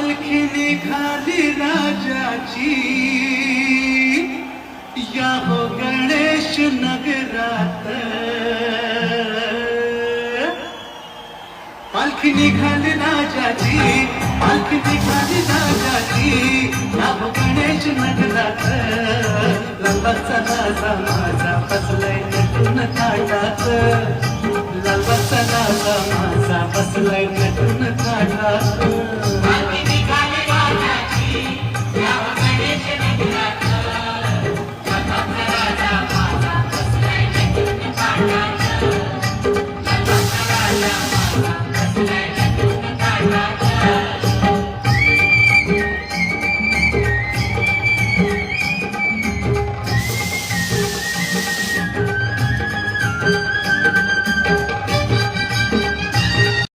पालखी निघाली राजाची, या हो गणेश नगरात. पालखी निघाली राजाची, पालखी निघाली राजाची, या हो गणेश नगरात. लालबागचा राजा माझा बसलाय नटून थाटात. लालबागचा राजा माझा बसलाय नटून थाटात.